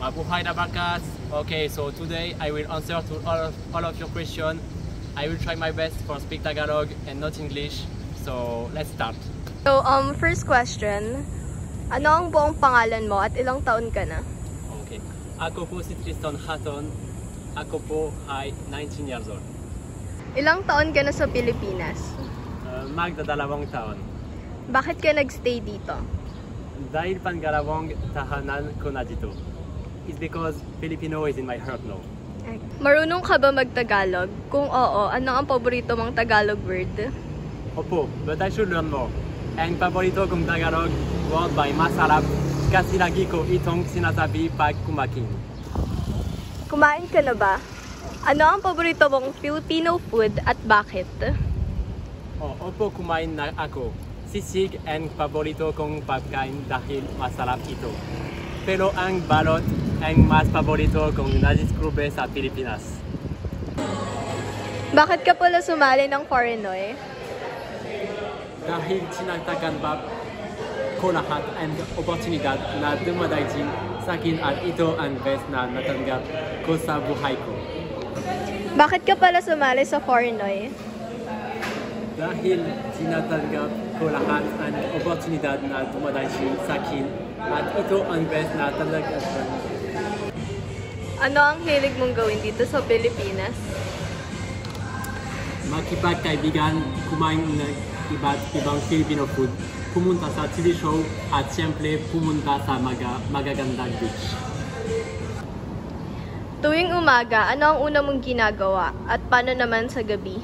Mabuhay na Barkas! Okay, so today I will answer to all of your questions. I will try my best for speak Tagalog and not English. So let's start. So first question, ano ang buong pangalan mo at ilang taon ka na? Okay. Ako po si Tristan Hatton. Ako po ay 19 years old. Ilang taon ka na sa Pilipinas? Magdadalawang taon. Bakit ka nagstay dito? Dahil pangalawang tahanan ko na dito. It's because Filipino is in my heart now. Marunong ka ba mag-Tagalog? Kung oo, ano ang paborito mong Tagalog word? Opo, but I should learn more. Ang paborito kong Tagalog word by masarap kasi lagi ko itong sinasabi pag kumain. Kumain ka na ba? Ano ang paborito mong Filipino food at bakit? Opo, kumain na ako. Sisig ang paborito kong pagkain dahil masarap ito. Pero ang balot ang mas paborito kong nadiskubre sa Pilipinas. Bakit ka pala sumali ng Foreignoy? Dahil tinataganbap ko lahat ang oportunidad na dumadating sa akin at ito ang best na natanggap ko sa buhay ko. Bakit ka pala sumali sa Foreignoy? Dahil tinatanggap ko lahat ang oportunidad na dumadating sa akin at ito ang best na natanggap ko. Ano ang hilig mong gawin dito sa Pilipinas? Makipagkaibigan, kumain ng iba't ibang Filipino food, pumunta sa TV show at siyempre pumunta sa magagandang beach. Tuwing umaga, ano ang una mong ginagawa at paano naman sa gabi?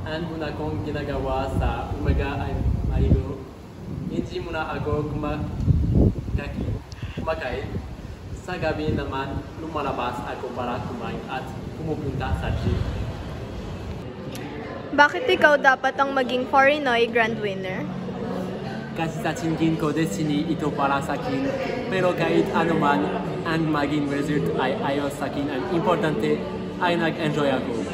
Ang una kong ginagawa sa umaga ay maligo. Hindi muna ako kumakain. Sa gabi naman, lumalabas ako para kumain at pumupunta sa gym. Bakit ikaw dapat ang maging Foreignoy Grand Winner? Kasi sa tingin ko destiny ito para sa akin. Pero kahit anuman ang maging result ay ayos sa akin. Ang importante ay nag-enjoy ako.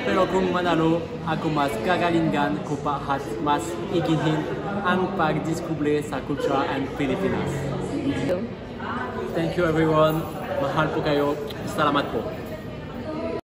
Pero kung manalo, ako mas gagalingan ko pa at mas igihin ang pagdiskubre sa kultura ng Pilipinas. Thank you everyone. Mahal po kayo. Salamat po.